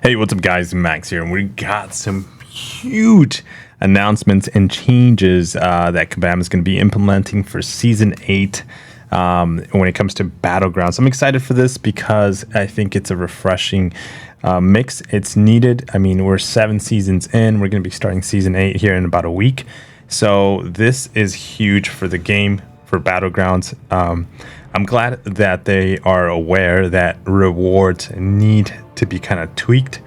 Hey, what's up, guys? Max here, and we got some huge announcements and changes that Kabam is going to be implementing for Season 8 when it comes to Battlegrounds. I'm excited for this because I think it's a refreshing mix. It's needed. I mean, we're 7 seasons in. We're going to be starting Season 8 here in about a week. So this is huge for the game, for Battlegrounds. I'm glad that they are aware that rewards need to be kind of tweaked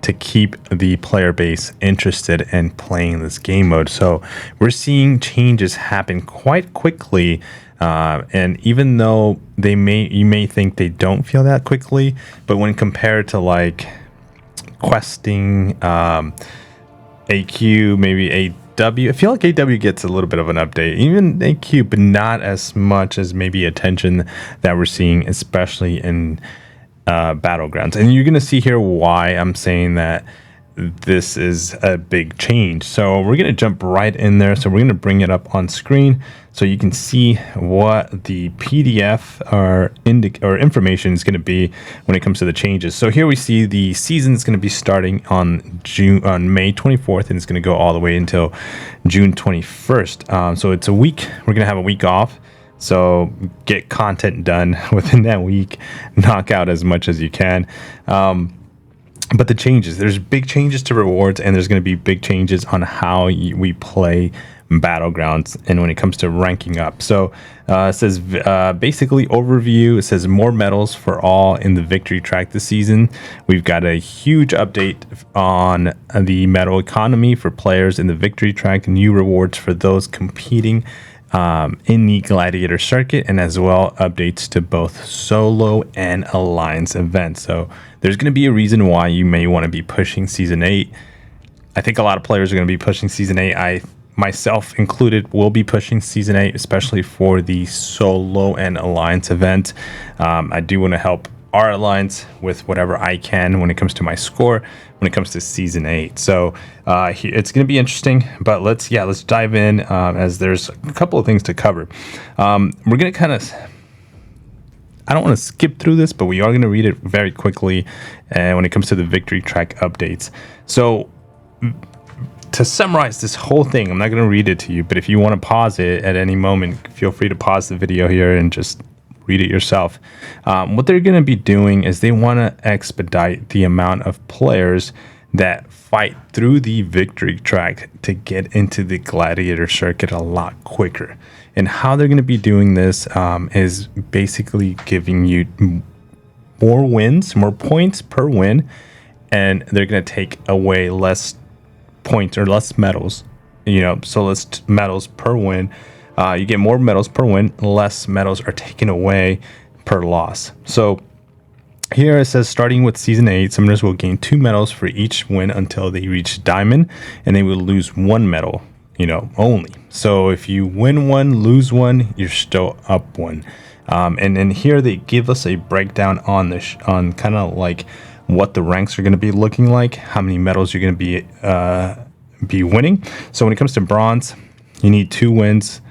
to keep the player base interested in playing this game mode. So we're seeing changes happen quite quickly, and even though you may think they don't feel that quickly, but when compared to like questing, AQ, maybe AW, I feel like AW gets a little bit of an update, even AQ, but not as much as maybe attention that we're seeing, especially in Battlegrounds. And you're going to see here why I'm saying that this is a big change. So we're going to jump right in there. So we're going to bring it up on screen so you can see what the PDF or information is going to be when it comes to the changes. So here we see the season is going to be starting on May 24th, and it's going to go all the way until June 21st. So it's a week. We're going to have a week off. So get content done within that week, knock out as much as you can. But the changes, there's big changes to rewards, and there's going to be big changes on how we play Battlegrounds and when it comes to ranking up. So it says basically overview. It says more medals for all in the victory track this season. We've got a huge update on the medal economy for players in the victory track, new rewards for those competing in the Gladiator circuit, and as well updates to both solo and alliance events. So there's going to be a reason why you may want to be pushing Season 8. I think a lot of players are going to be pushing Season 8. I myself included will be pushing Season 8, especially for the solo and alliance event. I do want to help our alliance with whatever I can when it comes to my score, when it comes to Season 8. So it's going to be interesting, but let's dive in as there's a couple of things to cover. We're going to kind of, I don't want to skip through this, but we are going to read it very quickly when it comes to the victory track updates. So to summarize this whole thing, I'm not going to read it to you, but if you want to pause it at any moment, feel free to pause the video here and just read it yourself. What they're going to be doing is they want to expedite the amount of players that fight through the victory track to get into the Gladiator circuit a lot quicker. And how they're going to be doing this is basically giving you more wins, more points per win, and they're going to take away less points or less medals. So less medals per win. You get more medals per win, less medals are taken away per loss. So here it says, starting with Season 8, summoners will gain 2 medals for each win until they reach Diamond, and they will lose 1 medal, only. So if you win 1, lose 1, you're still up 1. And then here they give us a breakdown on on kind of like what the ranks are going to be looking like, how many medals you're going to be winning. So when it comes to bronze, you need 2 wins.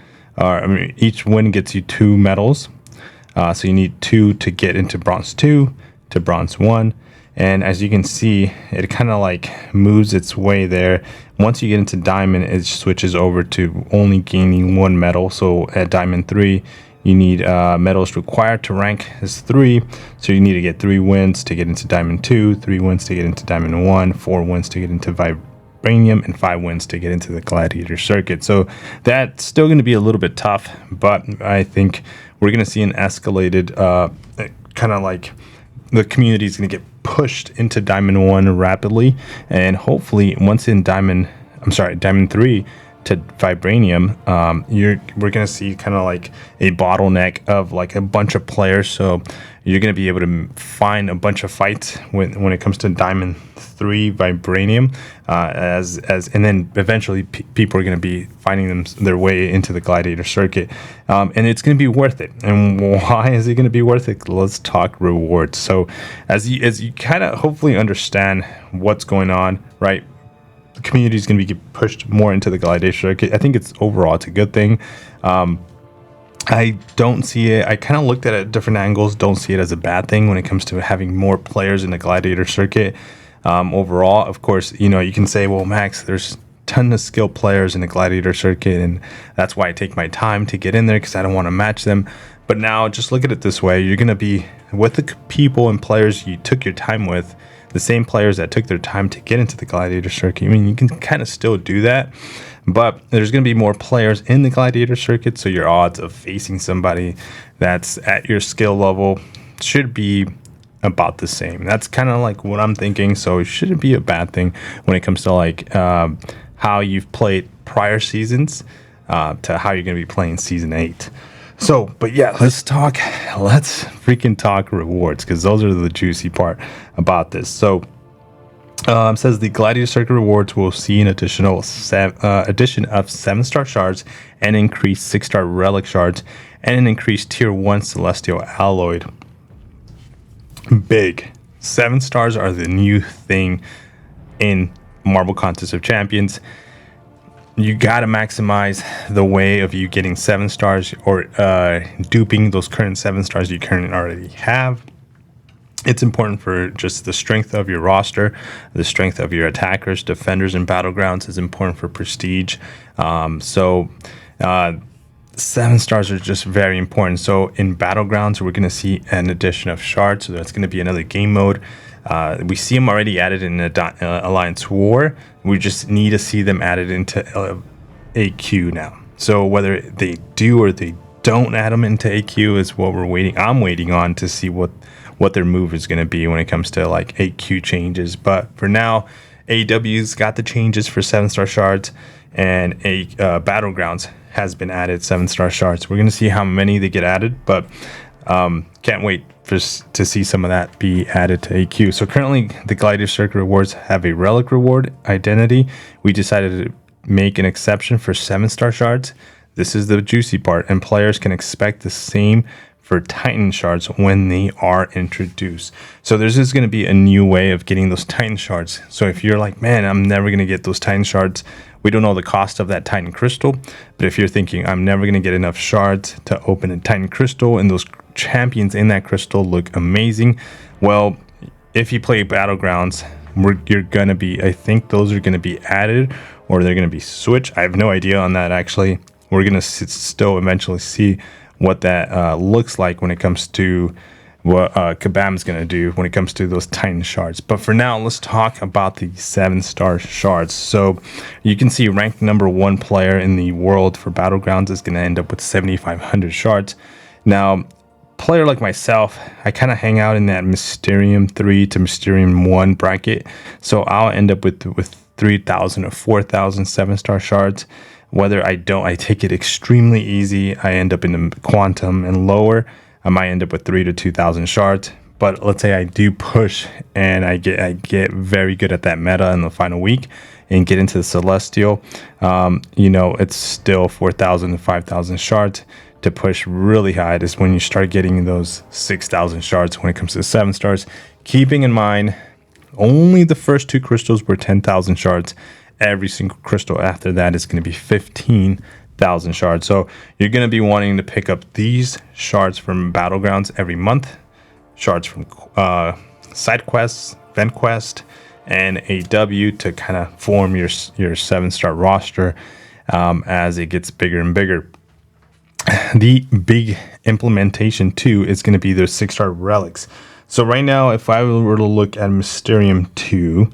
Each win gets you 2 medals. So you need 2 to get into bronze 2 to bronze 1. And as you can see, it kind of like moves its way there. Once you get into diamond, it switches over to only gaining 1 medal. So at diamond 3, you need medals required to rank as 3. So you need to get 3 wins to get into diamond 2, 3 wins to get into diamond 1, 4 wins to get into Vibranium, and 5 wins to get into the Gladiator circuit. So that's still going to be a little bit tough, but I think we're going to see an escalated kind of like the community is going to get pushed into Diamond 1 rapidly, and hopefully once in Diamond 3 to Vibranium, we're going to see kind of like a bottleneck of like a bunch of players. So you're going to be able to find a bunch of fights when it comes to Diamond 3 Vibranium, and then eventually people are going to be finding their way into the Gladiator circuit, and it's going to be worth it. And why is it going to be worth it? Let's talk rewards. So as you kind of hopefully understand what's going on, right? The community is going to be pushed more into the Gladiator circuit. I think it's a good thing. I don't see it. I kind of looked at it at different angles. Don't see it as a bad thing when it comes to having more players in the Gladiator circuit. overall. Of course, you know, you can say, well, Max, there's ton of skilled players in the Gladiator circuit, and that's why I take my time to get in there, because I don't want to match them. But now just look at it this way. You're going to be with the people and players you took your time with, the same players that took their time to get into the Gladiator circuit. I mean, you can kind of still do that, but there's going to be more players in the Gladiator circuit, so your odds of facing somebody that's at your skill level should be about the same. That's kind of like what I'm thinking, so it shouldn't be a bad thing when it comes to like how you've played prior seasons to how you're going to be playing season 8. So, but yeah, let's freaking talk rewards, because those are the juicy part about this. So, it says the Gladiator Circuit rewards will see an addition of 7-star shards, and increased 6-star relic shards, and an increased tier 1 celestial alloyed. Big. 7 stars are the new thing in Marvel Contest of Champions. You got to maximize the way of you getting 7 stars, or duping those current 7 stars you currently already have. It's important for just the strength of your roster, the strength of your attackers, defenders, and Battlegrounds is important for prestige. 7 stars are just very important. So in Battlegrounds, we're going to see an addition of shards. So that's going to be another game mode. We see them already added in Alliance War. We just need to see them added into AQ now. So whether they do or they don't add them into AQ is what I'm waiting on to see what their move is going to be when it comes to like AQ changes. But for now, AEW's got the changes for 7-star shards, and Battlegrounds has been added 7-star shards. We're going to see how many they get added, but can't wait to see some of that be added to AQ. So currently, the Gladiator Circuit rewards have a relic reward identity. We decided to make an exception for 7-star shards. This is the juicy part, and players can expect the same for Titan shards when they are introduced. So there's just going to be a new way of getting those Titan shards. So if you're like, man, I'm never going to get those Titan shards, we don't know the cost of that Titan crystal, but if you're thinking, I'm never going to get enough shards to open a Titan crystal, and those champions in that crystal look amazing, well, if you play Battlegrounds, you're going to be, I think those are going to be added, or they're going to be switched. I have no idea on that, actually. We're going to still eventually see what that looks like when it comes to what Kabam's going to do when it comes to those Titan shards. But for now, let's talk about the 7-star shards. So you can see ranked number 1 player in the world for Battlegrounds is going to end up with 7,500 shards. Now, player like myself, I kind of hang out in that Mysterium 3 to Mysterium 1 bracket. So I'll end up with 3,000 or 4,000 7-star shards. Whether I take it extremely easy, I end up in the Quantum and lower, I might end up with 3,000 to 2,000 shards. But let's say I do push and I get very good at that meta in the final week and get into the Celestial, it's still 4,000 to 5,000 shards. To push really high is when you start getting those 6,000 shards when it comes to the 7 stars. Keeping in mind, only the first 2 crystals were 10,000 shards. Every single crystal after that is going to be 15,000 shards. So you're going to be wanting to pick up these shards from Battlegrounds every month, shards from side quests, event quest, and AW to kind of form your 7-star roster as it gets bigger and bigger. The big implementation too is going to be those 6-star relics. So right now, if I were to look at Mysterium 2,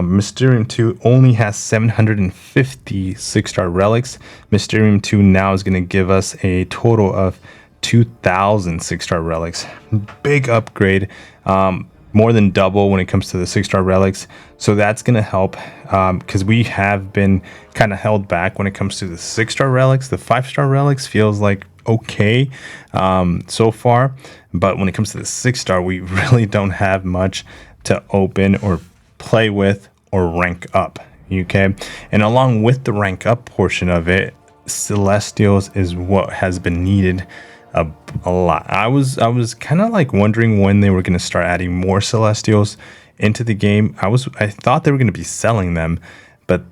Mysterium 2 only has 750 6-star relics. Mysterium 2 now is going to give us a total of 2,000 6-star relics. Big upgrade, more than double when it comes to the 6-star relics. So that's going to help because we have been kind of held back when it comes to the 6-star relics. The 5-star relics feels like okay so far, but when it comes to the 6-star, we really don't have much to open or play with or rank up. Okay, and along with the rank up portion of it, Celestials is what has been needed a lot. I was kind of like wondering when they were going to start adding more Celestials into the game. I thought they were going to be selling them, but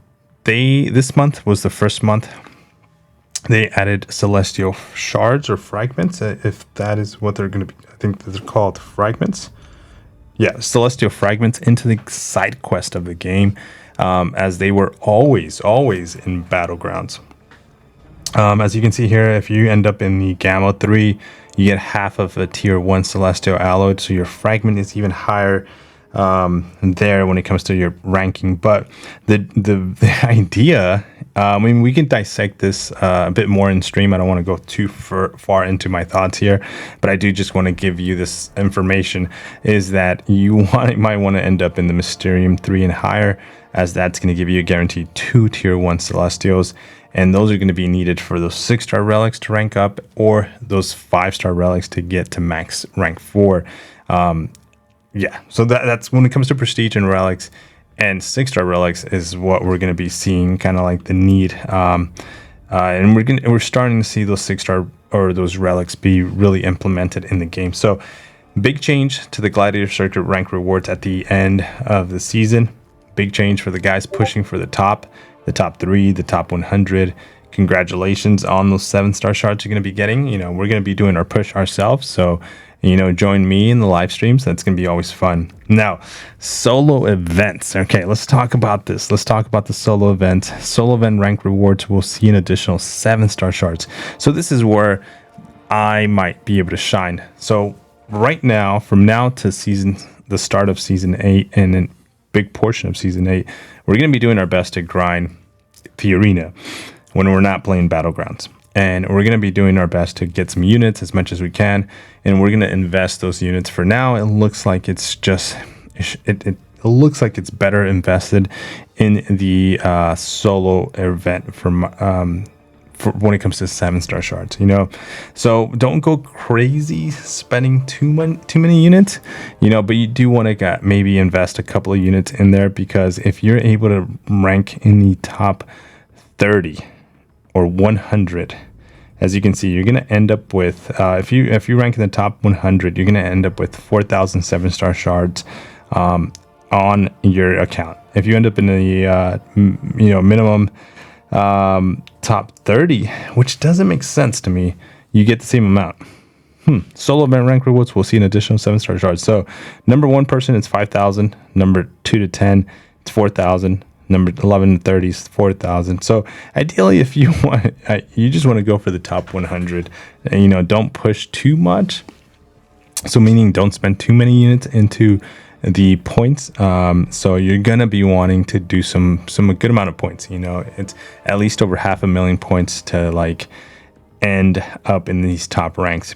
this month was the first month they added Celestial shards or fragments, if that is what they're going to be. I think they're called fragments. Yeah, celestial fragments into the side quest of the game, as they were always in Battlegrounds. As you can see here, if you end up in the Gamma 3, you get half of a tier 1 celestial alloy, so your fragment is even higher there when it comes to your ranking. But the idea, I mean, we can dissect this a bit more in stream. I don't want to go too far into my thoughts here, but I do just want to give you this information, is that you might want to end up in the Mysterium 3 and higher, as that's going to give you a guaranteed 2 tier 1 celestials. And those are going to be needed for those 6-star relics to rank up, or those 5-star relics to get to max rank 4. Yeah, so that's when it comes to prestige and relics, and 6-star relics is what we're going to be seeing, kind of like the need. And we're starting to see those 6-star or those relics be really implemented in the game. So big change to the Gladiator Circuit rank rewards at the end of the season. Big change for the guys pushing for the top 3, the top 100. Congratulations on those 7-star shards you're going to be getting. You know, we're going to be doing our push ourselves, so join me in the live streams. That's going to be always fun. Now, solo events. Okay, let's talk about this. Let's talk about the solo event. Solo event rank rewards will see an additional 7-star shards. So this is where I might be able to shine. So right now, from now to the start of season 8 and a big portion of season 8, we're going to be doing our best to grind the arena when we're not playing Battlegrounds. And we're going to be doing our best to get some units as much as we can. And we're going to invest those units. For now, it looks like it's just, it looks like it's better invested in the solo event for when it comes to 7-star shards, So don't go crazy spending too many units, but you do want to maybe invest a couple of units in there, because if you're able to rank in the top 30 or 100, as you can see, you're going to end up with, if you rank in the top 100, you're going to end up with 4,000 7-star shards on your account. If you end up in the minimum top 30, which doesn't make sense to me, you get the same amount. Solo event rank rewards will see an additional 7-star shards. So number 1 person is 5,000. Number 2 to 10, it's 4,000. Number 11 to 30 is 4,000. So ideally, if you want, you just want to go for the top 100. And, don't push too much. So meaning don't spend too many units into the points. So you're gonna be wanting to do some good amount of points. It's at least over 500,000 points to end up in these top ranks.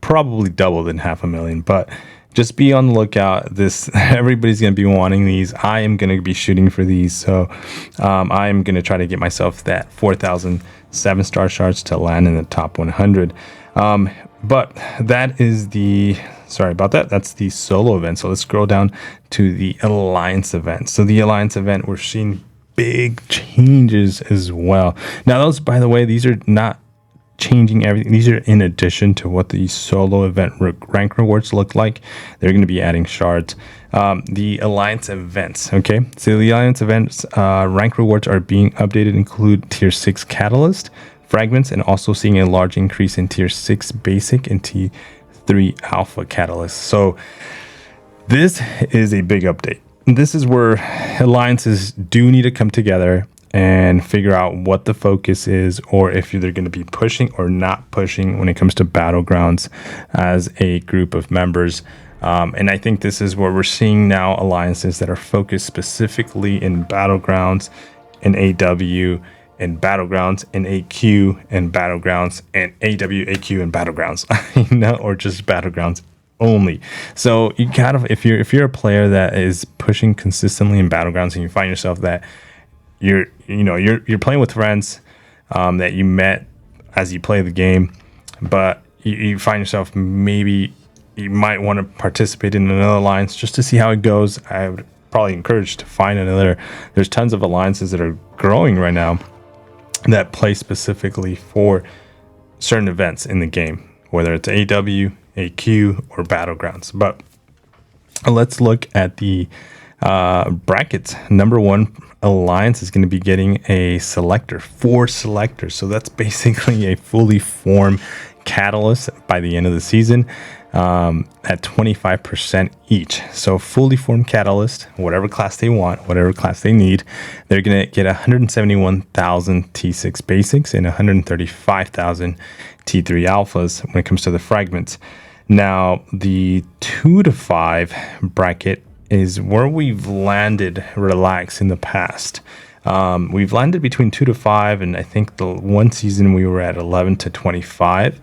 Probably double than 500,000, but just be on the lookout. Everybody's going to be wanting these. I am going to be shooting for these. So I am going to try to get myself that 4,000 7-star shards to land in the top 100. But that is sorry about that. That's the solo event. So let's scroll down to the alliance event. So the alliance event, we're seeing big changes as well. Now those, by the way, these are not changing everything. These are in addition to what the solo event rank rewards look like. They're going to be adding shards. The alliance events. Okay, so the alliance events rank rewards are being updated, include tier 6 catalyst fragments, and also seeing a large increase in tier 6 basic and T3 alpha catalyst. So this is a big update. This is where alliances do need to come together and figure out what the focus is, or if they're going to be pushing or not pushing when it comes to Battlegrounds as a group of members. And I think this is where we're seeing now alliances that are focused specifically in Battlegrounds, in AW, in Battlegrounds, in AQ, and Battlegrounds, and AW, AQ, and Battlegrounds, or just Battlegrounds only. So you gotta, if you're a player that is pushing consistently in Battlegrounds, and you find yourself that you're playing with friends that you met as you play the game, but you find yourself maybe you might want to participate in another alliance just to see how it goes. I would probably encourage to find another. There's tons of alliances that are growing right now that play specifically for certain events in the game, whether it's AW, AQ, or Battlegrounds. But let's look at the brackets. Number 1 alliance is going to be getting a selector, 4 selectors. So that's basically a fully formed catalysts by the end of the season at 25% each. So fully formed catalyst, whatever class they want, whatever class they need, they're going to get 171,000 T6 basics and 135,000 T3 alphas when it comes to the fragments. Now, the 2 to 5 bracket is where we've landed relax in the past. We've landed between 2 to 5, and I think the one season we were at 11 to 25,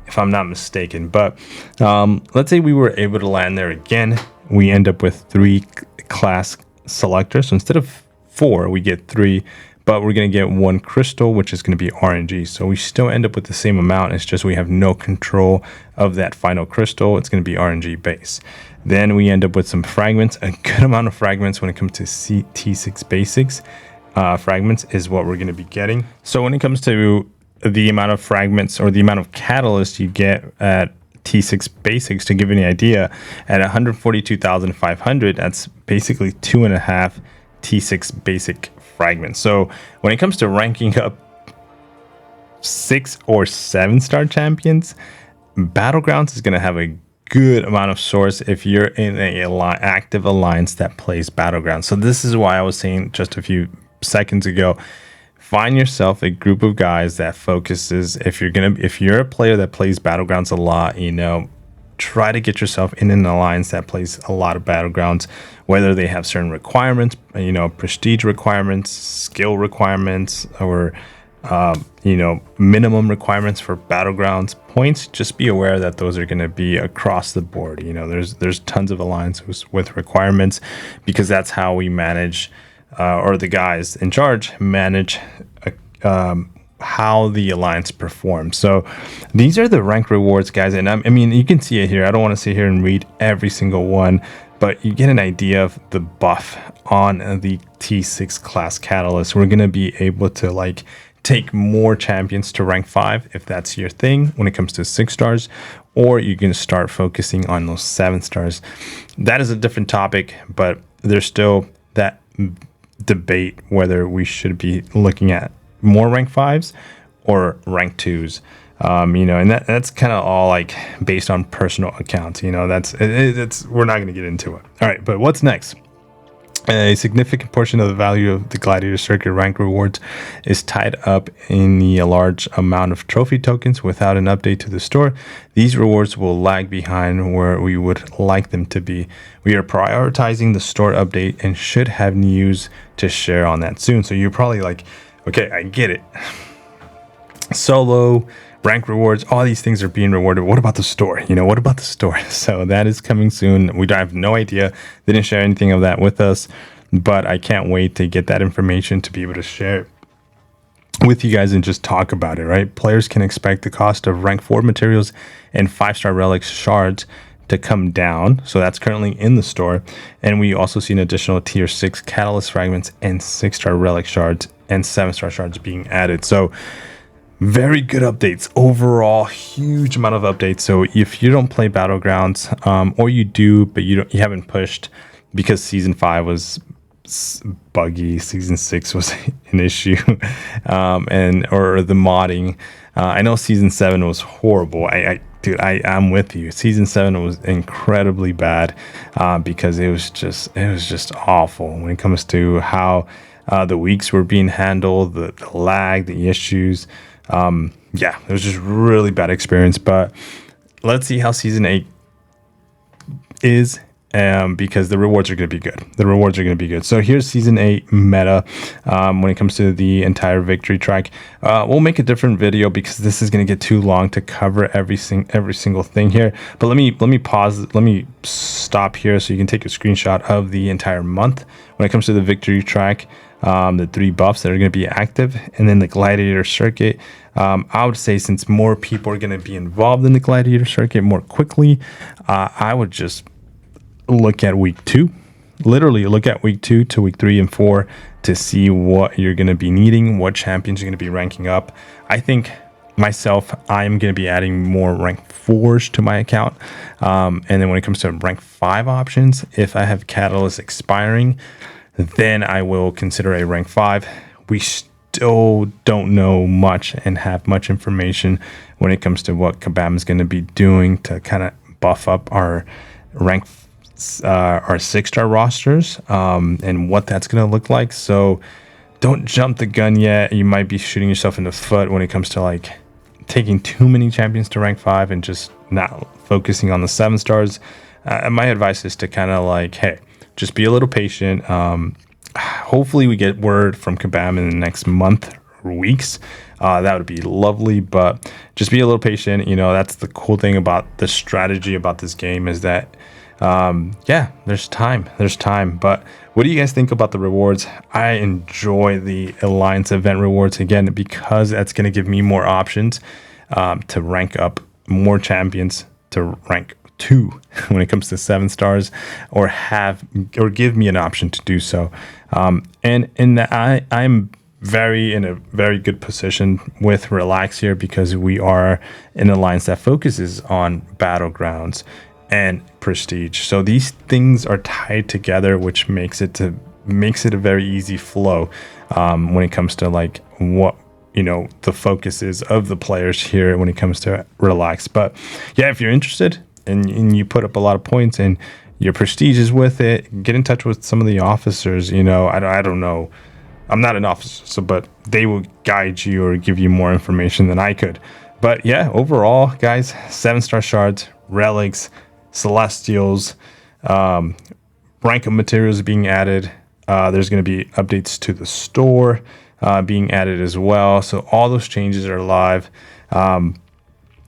if I'm not mistaken. But let's say we were able to land there again. We end up with 3 class selectors. So instead of 4, we get 3, but we're going to get 1 crystal, which is going to be RNG. So we still end up with the same amount. It's just we have no control of that final crystal. It's going to be RNG base. Then we end up with some fragments, a good amount of fragments when it comes to T6 basics. Fragments is what we're going to be getting. So when it comes to the amount of fragments or the amount of catalysts you get at T6 basics, to give you an idea, at 142,500, that's basically 2.5 T6 basic fragments. So when it comes to ranking up 6 or 7 star champions, Battlegrounds is going to have a good amount of source if you're in a active alliance that plays Battlegrounds. So this is why I was saying just a few seconds ago, find yourself a group of guys that focuses. If you're a player that plays Battlegrounds a lot, try to get yourself in an alliance that plays a lot of Battlegrounds, whether they have certain requirements, prestige requirements, skill requirements, or minimum requirements for Battlegrounds points. Just be aware that those are going to be across the board. There's tons of alliances with requirements, because that's how we manage, or the guys in charge manage how the alliance performs. So these are the rank rewards, guys. And you can see it here. I don't want to sit here and read every single one, but you get an idea of the buff on the T6 class catalyst. We're going to be able to take more champions to rank 5 if that's your thing when it comes to 6 stars, or you can start focusing on those 7 stars. That is a different topic, but there's still that debate whether we should be looking at more rank 5s or rank 2s. And that's kind of all based on personal accounts. That's we're not going to get into it. All right, but what's next? A significant portion of the value of the Gladiator Circuit rank rewards is tied up in the large amount of trophy tokens. Without an update to the store, these rewards will lag behind where we would like them to be. We are prioritizing the store update and should have news to share on that soon. So you're probably okay, I get it. Solo, rank rewards, all these things are being rewarded. What about the store? What about the store? So that is coming soon. We have no idea. They didn't share anything of that with us, but I can't wait to get that information to be able to share it with you guys and just talk about it, right? Players can expect the cost of rank 4 materials and 5-star relic shards to come down. So that's currently in the store. And we also see an additional tier 6 catalyst fragments and 6-star relic shards and 7-star shards being added. So very good updates overall, huge amount of updates. So if you don't play Battlegrounds, or you do but you haven't pushed because season 5 was buggy, season 6 was an issue, or the modding, I know season 7 was horrible. I'm with you. Season 7 was incredibly bad, because it was just awful when it comes to how the weeks were being handled, the lag, the issues. It was just really bad experience. But let's see how season 8 is, because the rewards are going to be good. So here's season 8 meta. When it comes to the entire victory track, we'll make a different video because this is going to get too long to cover every single thing here. But let me pause. Let me stop here so you can take a screenshot of the entire month when it comes to the victory track. The 3 buffs that are going to be active, and then the Gladiator Circuit. I would say since more people are going to be involved in the Gladiator Circuit more quickly, I would just look at week 2. Literally look at week 2 to week 3 and 4 to see what you're going to be needing, what champions you're going to be ranking up. I think myself, I'm going to be adding more rank 4s to my account. And then when it comes to rank 5 options, if I have Catalyst expiring, then I will consider a rank 5. We still don't know much and have much information when it comes to what Kabam is going to be doing to kind of buff up our rank, our 6-star rosters, and what that's going to look like. So don't jump the gun yet. You might be shooting yourself in the foot when it comes to like taking too many champions to rank 5 and just not focusing on the 7 stars. My advice is to kind of like, hey, just be a little patient. Hopefully we get word from Kabam in the next month or weeks. That would be lovely, but just be a little patient. You know, that's the cool thing about the strategy about this game is that, yeah, there's time. But what do you guys think about the rewards? I enjoy the Alliance event rewards, again, because that's going to give me more options to rank up more champions to rank 2 when it comes to 7 stars, or give me an option to do so. And in that I'm in a very good position with Relax here, because we are an alliance that focuses on Battlegrounds and Prestige. So these things are tied together, which makes it a very easy flow when it comes to like what, you know, the focus is of the players here when it comes to Relax. But yeah, if you're interested and you put up a lot of points and your prestige is with it, get in touch with some of the officers. You know, I don't know, I'm not an officer, so, but they will guide you or give you more information than I could. But yeah, overall, guys, 7-star shards, relics, celestials, rank of materials being added. There's going to be updates to the store being added as well. So all those changes are live.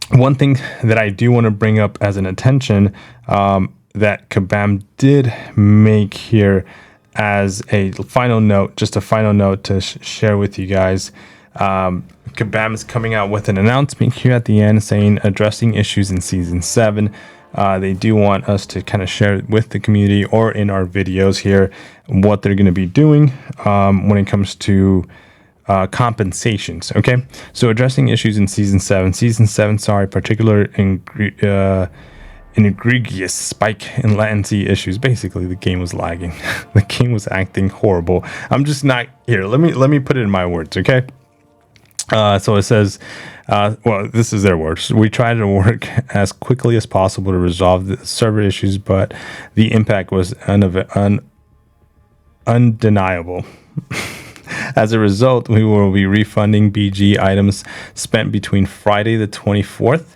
One thing that I do want to bring up as an attention that Kabam did make here as a final note, just a final note to share with you guys. Kabam is coming out with an announcement here at the end saying addressing issues in Season 7. They do want us to kind of share with the community or in our videos here what they're going to be doing when it comes to compensations. Okay, so addressing issues in Season 7. Particular egregious spike in latency issues. Basically, the game was lagging. The game was acting horrible. I'm just not here. Let me put it in my words. Okay. So it says, well, this is their words. We try to work as quickly as possible to resolve the server issues, but the impact was undeniable. As a result, we will be refunding BG items spent between Friday the 24th,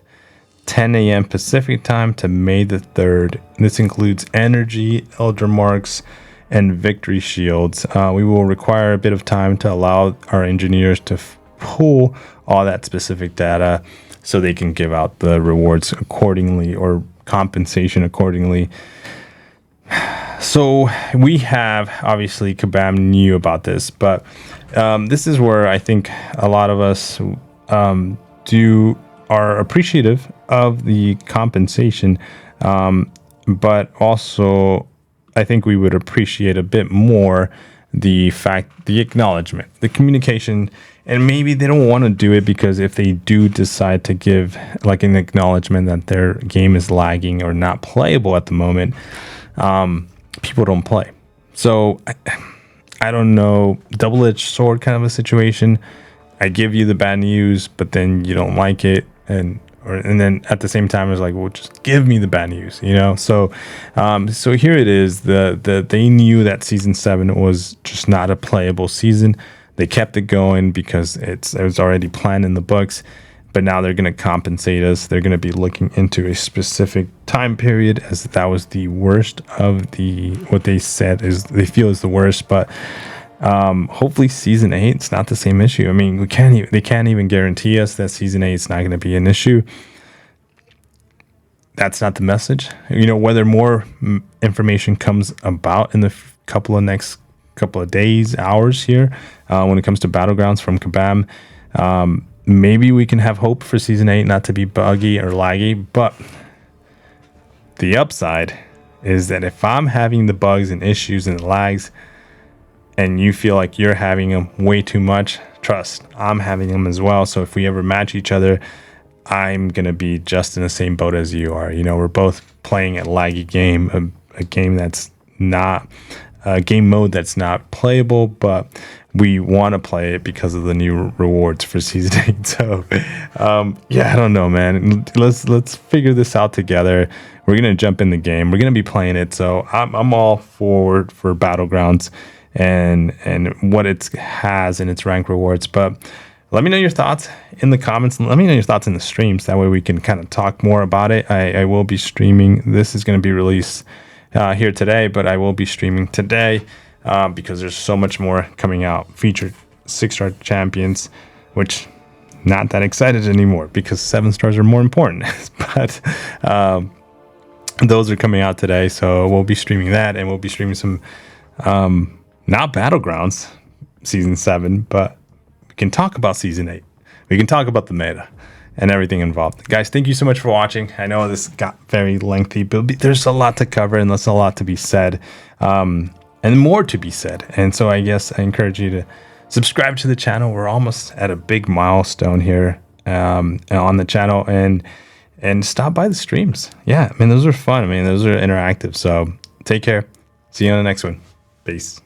10 a.m. Pacific time, to May the 3rd. This includes energy, elder marks, and victory shields. We will require a bit of time to allow our engineers to pull all that specific data so they can give out the rewards accordingly or compensation accordingly. So we have, obviously, Kabam knew about this, but this is where I think a lot of us are appreciative of the compensation, but also I think we would appreciate a bit more the acknowledgement, the communication. And maybe they don't want to do it because if they do decide to give like an acknowledgement that their game is lagging or not playable at the moment, people don't play. So I don't know, double-edged sword kind of a situation. I give you the bad news, but then you don't like it, and then at the same time it's like, well, just give me the bad news, you know. So so here it is. They knew that Season 7 was just not a playable season. They kept it going because it was already planned in the books, but now they're going to compensate us. They're going to be looking into a specific time period, as that was the worst of what they said is they feel is the worst. But hopefully Season 8, it's not the same issue. I mean, they can't even guarantee us that Season 8 is not going to be an issue. That's not the message. You know, whether more information comes about in the next couple of days, hours here, when it comes to Battlegrounds from Kabam, maybe we can have hope for Season 8 not to be buggy or laggy. But the upside is that if I'm having the bugs and issues and lags, and you feel like you're having them way too much, trust, I'm having them as well. So if we ever match each other, I'm going to be just in the same boat as you are. You know, we're both playing a laggy game, a game that's not game mode that's not playable, but we want to play it because of the new rewards for season 8. So yeah, I don't know, man. Let's figure this out together. We're gonna jump in the game. We're gonna be playing it. So I'm all forward for Battlegrounds and what it has in its rank rewards. But let me know your thoughts in the comments. Let me know your thoughts in the streams. That way we can kind of talk more about it. I will be streaming. This is going to be released here today, but I will be streaming today because there's so much more coming out. Featured 6-star champions, which not that excited anymore because 7 stars are more important. But those are coming out today, so we'll be streaming that, and we'll be streaming some not Battlegrounds season 7, but we can talk about season 8. We can talk about the meta and everything involved. Guys, thank you so much for watching. I know this got very lengthy, but there's a lot to cover and there's a lot to be said, and more to be said. And so I guess I encourage you to subscribe to the channel. We're almost at a big milestone here on the channel, and stop by the streams. Yeah, I mean, those are fun. I mean, those are interactive. So take care. See you on the next one. Peace.